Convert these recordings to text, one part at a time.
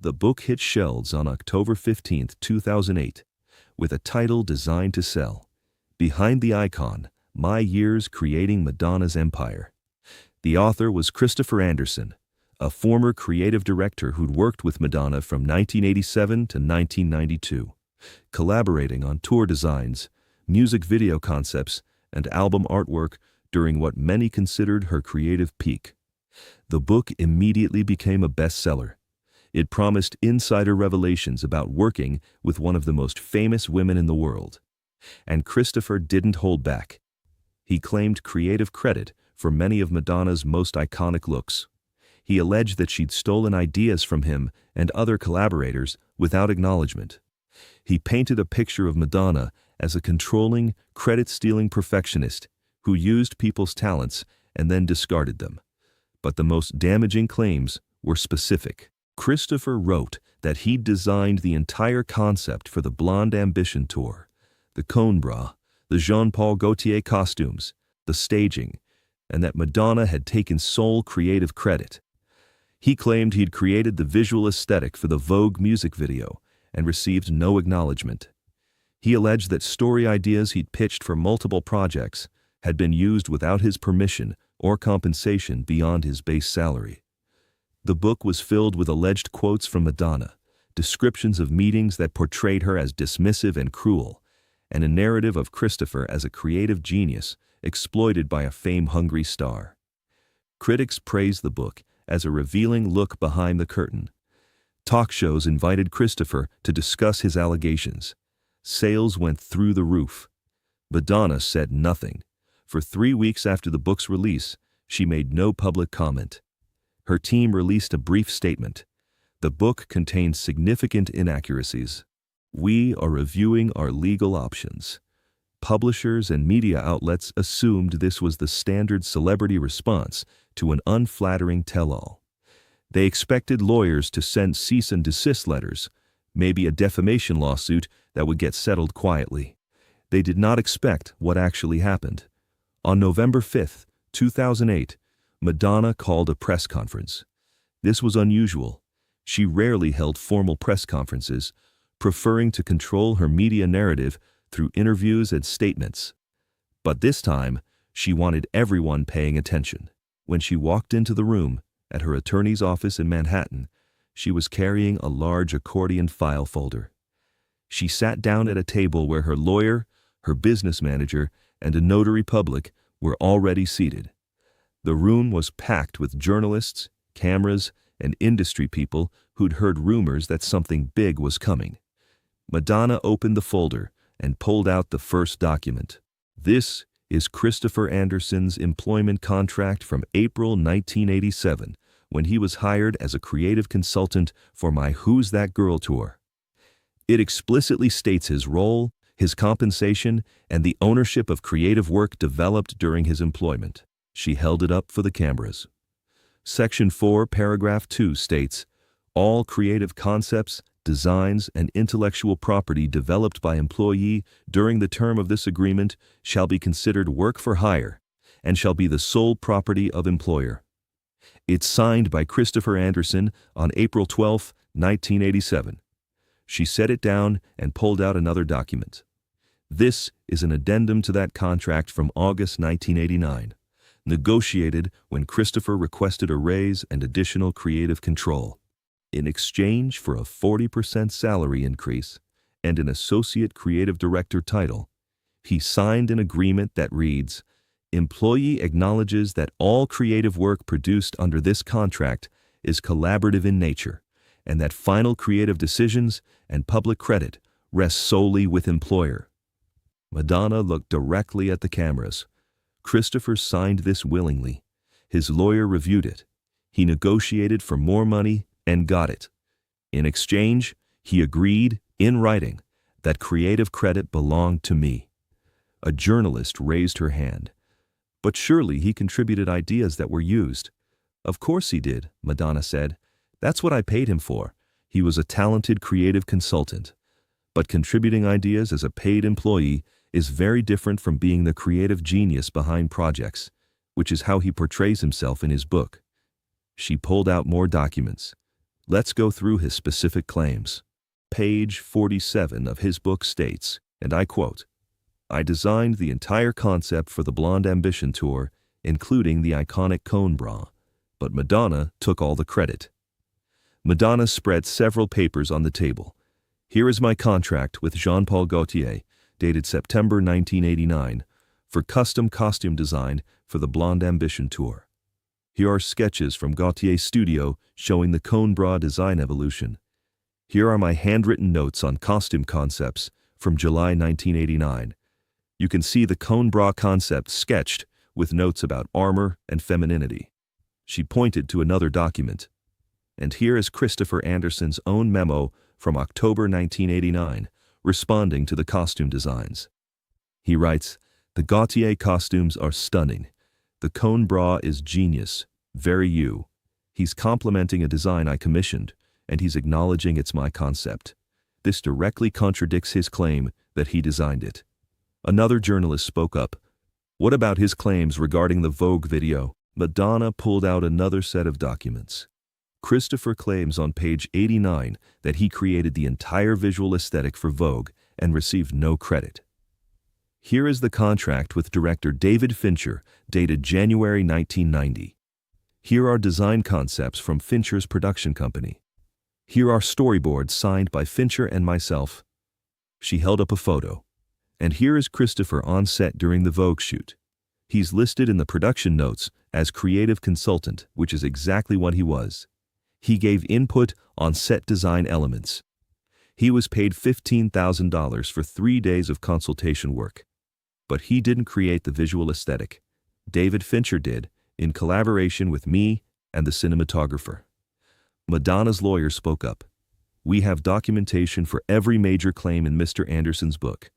The book hit shelves on October 15, 2008, with a title designed to sell: Behind the Icon, My Years Creating Madonna's Empire. The author was Christopher Anderson, a former creative director who'd worked with Madonna from 1987 to 1992, collaborating on tour designs, music video concepts, and album artwork during what many considered her creative peak. The book immediately became a bestseller. It promised insider revelations about working with one of the most famous women in the world. And Christopher didn't hold back. He claimed creative credit for many of Madonna's most iconic looks. He alleged that she'd stolen ideas from him and other collaborators without acknowledgement. He painted a picture of Madonna as a controlling, credit-stealing perfectionist who used people's talents and then discarded them. But the most damaging claims were specific. Christopher wrote that he'd designed the entire concept for the Blonde Ambition tour, the cone bra, the Jean-Paul Gaultier costumes, the staging, and that Madonna had taken sole creative credit. He claimed he'd created the visual aesthetic for the Vogue music video and received no acknowledgement. He alleged that story ideas he'd pitched for multiple projects had been used without his permission or compensation beyond his base salary. The book was filled with alleged quotes from Madonna, descriptions of meetings that portrayed her as dismissive and cruel, and a narrative of Christopher as a creative genius exploited by a fame-hungry star. Critics praised the book as a revealing look behind the curtain. Talk shows invited Christopher to discuss his allegations. Sales went through the roof. Madonna said nothing. For 3 weeks after the book's release, she made no public comment. Her team released a brief statement. The book contains significant inaccuracies. We are reviewing our legal options. Publishers and media outlets assumed this was the standard celebrity response to an unflattering tell-all. They expected lawyers to send cease and desist letters, maybe a defamation lawsuit that would get settled quietly. They did not expect what actually happened. On November 5, 2008, Madonna called a press conference. This was unusual. She rarely held formal press conferences, preferring to control her media narrative through interviews and statements. But this time, she wanted everyone paying attention. When she walked into the room, at her attorney's office in Manhattan, she was carrying a large accordion file folder. She sat down at a table where her lawyer, her business manager, and a notary public were already seated. The room was packed with journalists, cameras, and industry people who'd heard rumors that something big was coming. Madonna opened the folder and pulled out the first document. This is Christopher Anderson's employment contract from April 1987, when he was hired as a creative consultant for my Who's That Girl tour. It explicitly states his role, his compensation, and the ownership of creative work developed during his employment. She held it up for the cameras. Section 4, paragraph 2 states, all creative concepts, designs, and intellectual property developed by employee during the term of this agreement shall be considered work for hire and shall be the sole property of employer. It's signed by Christopher Anderson on April 12, 1987. She set it down and pulled out another document. This is an addendum to that contract from August 1989, negotiated when Christopher requested a raise and additional creative control. In exchange for a 40% salary increase and an associate creative director title, he signed an agreement that reads, "Employee acknowledges that all creative work produced under this contract is collaborative in nature, and that final creative decisions and public credit rest solely with employer." Madonna looked directly at the cameras. Christopher signed this willingly. His lawyer reviewed it. He negotiated for more money and got it. In exchange, he agreed, in writing, that creative credit belonged to me. A journalist raised her hand. But surely he contributed ideas that were used. Of course he did, Madonna said. That's what I paid him for. He was a talented creative consultant. But contributing ideas as a paid employee is very different from being the creative genius behind projects, which is how he portrays himself in his book. She pulled out more documents. Let's go through his specific claims. Page 47 of his book states, and I quote, "I designed the entire concept for the Blonde Ambition Tour, including the iconic cone bra, but Madonna took all the credit." Madonna spread several papers on the table. Here is my contract with Jean-Paul Gaultier, dated September 1989, for custom costume design for the Blonde Ambition Tour. Here are sketches from Gaultier's studio showing the cone bra design evolution. Here are my handwritten notes on costume concepts from July 1989. You can see the cone bra concept sketched with notes about armor and femininity. She pointed to another document. And here is Christopher Anderson's own memo from October 1989, responding to the costume designs. He writes, "The Gaultier costumes are stunning. The cone bra is genius, very you. He's complimenting a design I commissioned, and he's acknowledging it's my concept. This directly contradicts his claim that he designed it." Another journalist spoke up. What about his claims regarding the Vogue video? Madonna pulled out another set of documents. Christopher claims on page 89 that he created the entire visual aesthetic for Vogue and received no credit. Here is the contract with director David Fincher, dated January 1990. Here are design concepts from Fincher's production company. Here are storyboards signed by Fincher and myself. She held up a photo. And here is Christopher on set during the Vogue shoot. He's listed in the production notes as creative consultant, which is exactly what he was. He gave input on set design elements. He was paid $15,000 for 3 days of consultation work. But he didn't create the visual aesthetic. David Fincher did, in collaboration with me and the cinematographer. Madonna's lawyer spoke up. "We have documentation for every major claim in Mr. Anderson's book.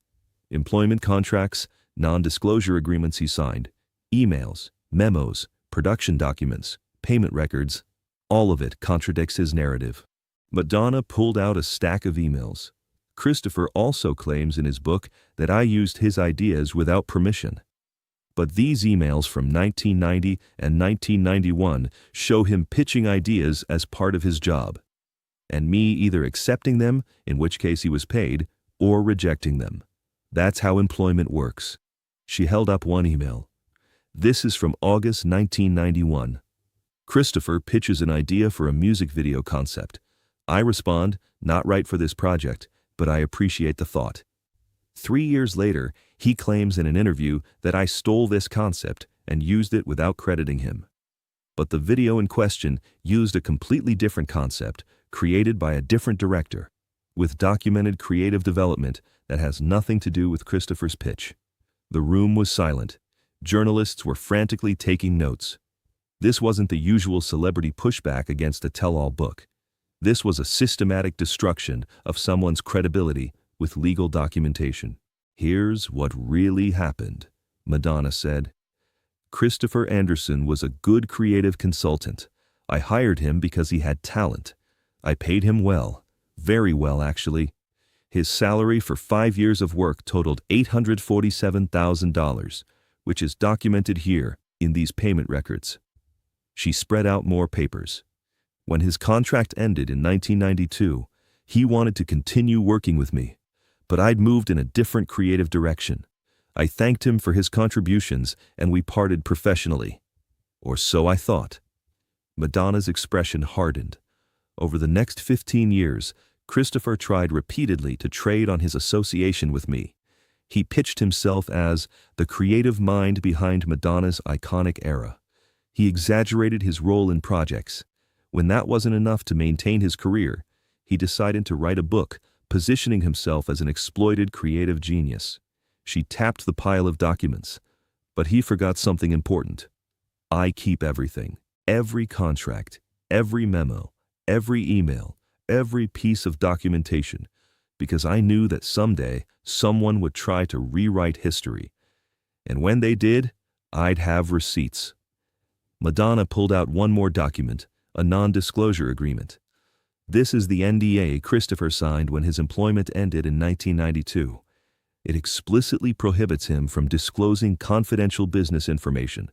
Employment contracts, non-disclosure agreements he signed, emails, memos, production documents, payment records, all of it contradicts his narrative." Madonna pulled out a stack of emails. Christopher also claims in his book that I used his ideas without permission. But these emails from 1990 and 1991 show him pitching ideas as part of his job, and me either accepting them, in which case he was paid, or rejecting them. That's how employment works. She held up one email. This is from August 1991. Christopher pitches an idea for a music video concept. I respond, "Not right for this project, but I appreciate the thought." 3 years later, he claims in an interview that I stole this concept and used it without crediting him. But the video in question used a completely different concept, created by a different director, with documented creative development that has nothing to do with Christopher's pitch. The room was silent. Journalists were frantically taking notes. This wasn't the usual celebrity pushback against a tell-all book. This was a systematic destruction of someone's credibility with legal documentation. "Here's what really happened," Madonna said. "Christopher Anderson was a good creative consultant. I hired him because he had talent. I paid him well, very well actually. His salary for 5 years of work totaled $847,000, which is documented here in these payment records." She spread out more papers. When his contract ended in 1992, he wanted to continue working with me, but I'd moved in a different creative direction. I thanked him for his contributions and we parted professionally. Or so I thought. Madonna's expression hardened. Over the next 15 years, Christopher tried repeatedly to trade on his association with me. He pitched himself as the creative mind behind Madonna's iconic era. He exaggerated his role in projects. When that wasn't enough to maintain his career, he decided to write a book, positioning himself as an exploited creative genius. She tapped the pile of documents, but he forgot something important. I keep everything, every contract, every memo, every email, every piece of documentation, because I knew that someday someone would try to rewrite history. And when they did, I'd have receipts. Madonna pulled out one more document, a non-disclosure agreement. This is the NDA Christopher signed when his employment ended in 1992. It explicitly prohibits him from disclosing confidential business information,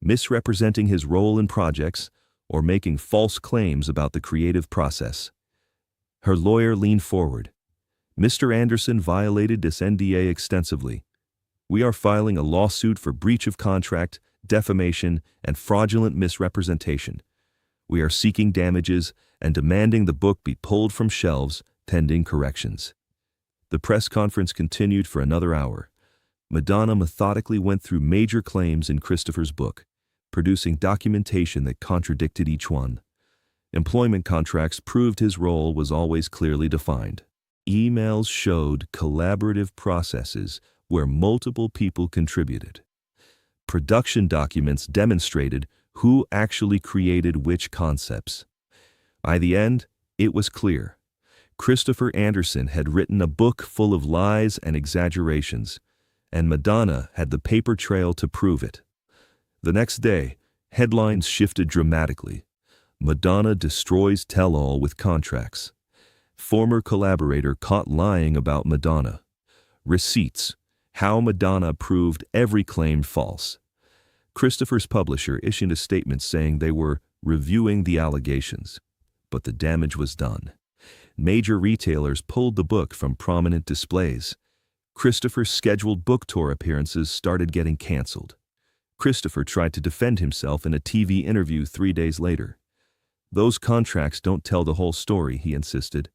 misrepresenting his role in projects, or making false claims about the creative process. Her lawyer leaned forward. Mr. Anderson violated this NDA extensively. We are filing a lawsuit for breach of contract, defamation, and fraudulent misrepresentation. We are seeking damages and demanding the book be pulled from shelves pending corrections. The press conference continued for another hour. Madonna methodically went through major claims in Christopher's book, producing documentation that contradicted each one. Employment contracts proved his role was always clearly defined. Emails showed collaborative processes where multiple people contributed. Production documents demonstrated who actually created which concepts. By the end, it was clear. Christopher Anderson had written a book full of lies and exaggerations, and Madonna had the paper trail to prove it. The next day, headlines shifted dramatically. Madonna destroys tell-all with contracts. Former collaborator caught lying about Madonna. Receipts. How Madonna proved every claim false. Christopher's publisher issued a statement saying they were reviewing the allegations, but the damage was done. Major retailers pulled the book from prominent displays. Christopher's scheduled book tour appearances started getting canceled. Christopher tried to defend himself in a TV interview 3 days later. Those contracts don't tell the whole story, he insisted.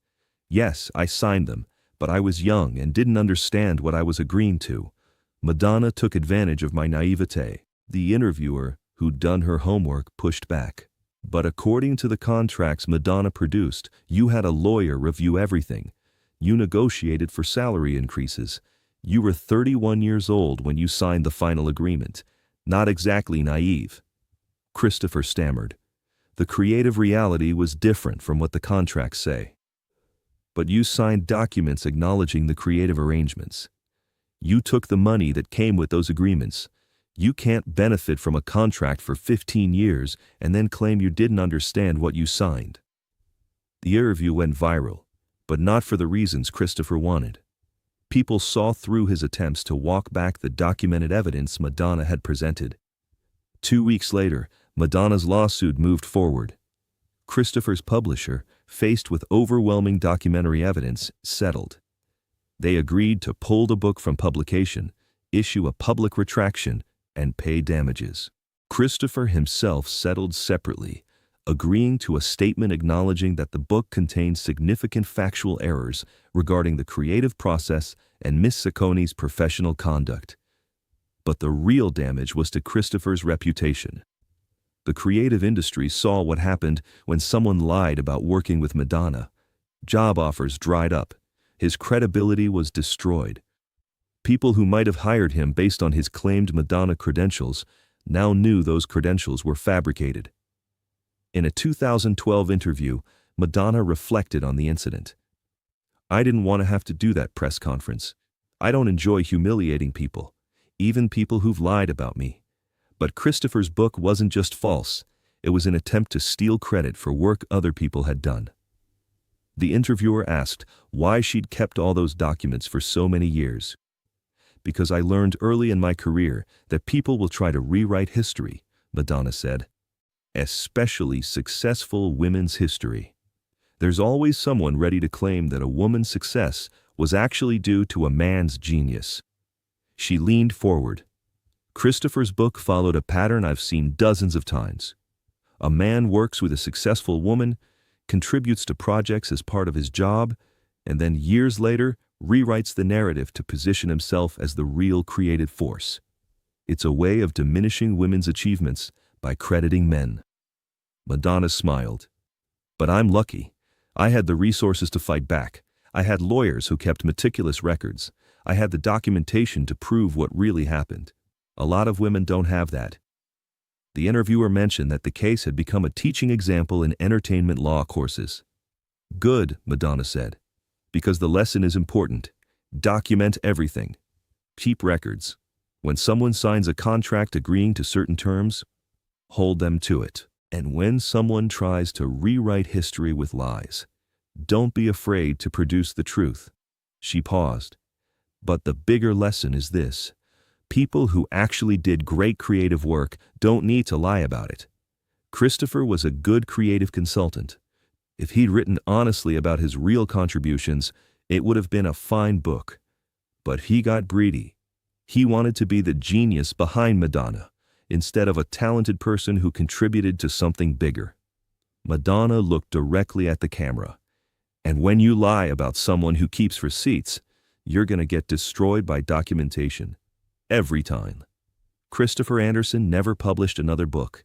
Yes, I signed them, but I was young and didn't understand what I was agreeing to. Madonna took advantage of my naivete. The interviewer, who'd done her homework, pushed back. But according to the contracts Madonna produced, you had a lawyer review everything. You negotiated for salary increases. You were 31 years old when you signed the final agreement. Not exactly naive. Christopher stammered. The creative reality was different from what the contracts say. But you signed documents acknowledging the creative arrangements. You took the money that came with those agreements. You can't benefit from a contract for 15 years and then claim you didn't understand what you signed. The interview went viral, but not for the reasons Christopher wanted. People saw through his attempts to walk back the documented evidence Madonna had presented. 2 weeks later, Madonna's lawsuit moved forward. Christopher's publisher, faced with overwhelming documentary evidence, settled. They agreed to pull the book from publication, issue a public retraction, and pay damages. Christopher himself settled separately, agreeing to a statement acknowledging that the book contained significant factual errors regarding the creative process and Miss Sacconi's professional conduct. But the real damage was to Christopher's reputation. The creative industry saw what happened when someone lied about working with Madonna. Job offers dried up. His credibility was destroyed. People who might have hired him based on his claimed Madonna credentials now knew those credentials were fabricated. In a 2012 interview, Madonna reflected on the incident. I didn't want to have to do that press conference. I don't enjoy humiliating people, even people who've lied about me. But Christopher's book wasn't just false, it was an attempt to steal credit for work other people had done. The interviewer asked why she'd kept all those documents for so many years. Because I learned early in my career that people will try to rewrite history, Madonna said. Especially successful women's history. There's always someone ready to claim that a woman's success was actually due to a man's genius. She leaned forward. Christopher's book followed a pattern I've seen dozens of times. A man works with a successful woman, contributes to projects as part of his job, and then years later rewrites the narrative to position himself as the real creative force. It's a way of diminishing women's achievements by crediting men. Madonna smiled. But I'm lucky. I had the resources to fight back. I had lawyers who kept meticulous records. I had the documentation to prove what really happened. A lot of women don't have that. The interviewer mentioned that the case had become a teaching example in entertainment law courses. Good, Madonna said, because the lesson is important. Document everything. Keep records. When someone signs a contract agreeing to certain terms, hold them to it. And when someone tries to rewrite history with lies, don't be afraid to produce the truth. She paused. But the bigger lesson is this. People who actually did great creative work don't need to lie about it. Christopher was a good creative consultant. If he'd written honestly about his real contributions, it would have been a fine book. But he got greedy. He wanted to be the genius behind Madonna, instead of a talented person who contributed to something bigger. Madonna looked directly at the camera. And when you lie about someone who keeps receipts, you're going to get destroyed by documentation. Every time. Christopher Anderson never published another book.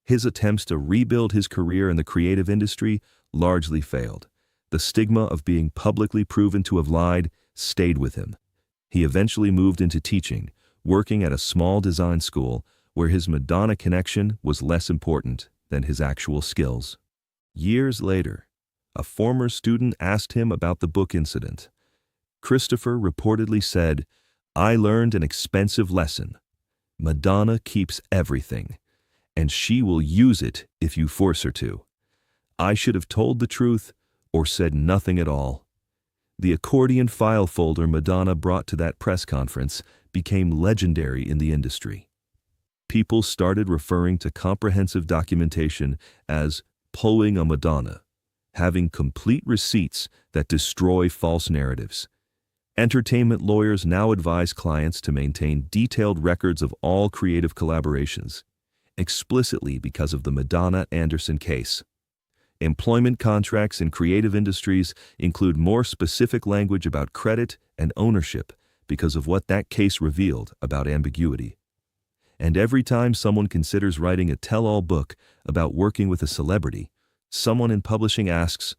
His attempts to rebuild his career in the creative industry largely failed. The stigma of being publicly proven to have lied stayed with him. He eventually moved into teaching, working at a small design school where his Madonna connection was less important than his actual skills. Years later, a former student asked him about the book incident. Christopher reportedly said, "I learned an expensive lesson. Madonna keeps everything, and she will use it if you force her to. I should have told the truth or said nothing at all." The accordion file folder Madonna brought to that press conference became legendary in the industry. People started referring to comprehensive documentation as pulling a Madonna, having complete receipts that destroy false narratives. Entertainment lawyers now advise clients to maintain detailed records of all creative collaborations, explicitly because of the Madonna-Anderson case. Employment contracts in creative industries include more specific language about credit and ownership because of what that case revealed about ambiguity. And every time someone considers writing a tell-all book about working with a celebrity, someone in publishing asks,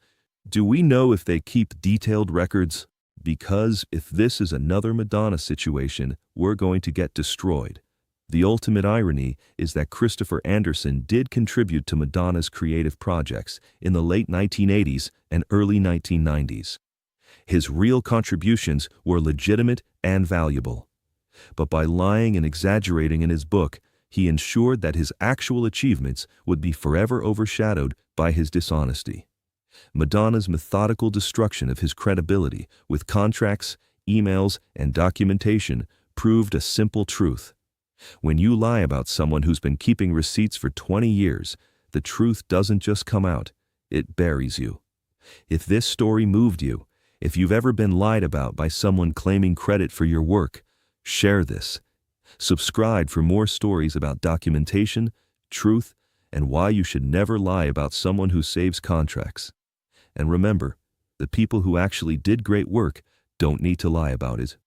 "Do we know if they keep detailed records? Because if this is another Madonna situation, we're going to get destroyed." The ultimate irony is that Christopher Anderson did contribute to Madonna's creative projects in the late 1980s and early 1990s. His real contributions were legitimate and valuable. But by lying and exaggerating in his book, he ensured that his actual achievements would be forever overshadowed by his dishonesty. Madonna's methodical destruction of his credibility with contracts, emails, and documentation proved a simple truth. When you lie about someone who's been keeping receipts for 20 years, the truth doesn't just come out, it buries you. If this story moved you, if you've ever been lied about by someone claiming credit for your work, share this. Subscribe for more stories about documentation, truth, and why you should never lie about someone who saves contracts. And remember, the people who actually did great work don't need to lie about it.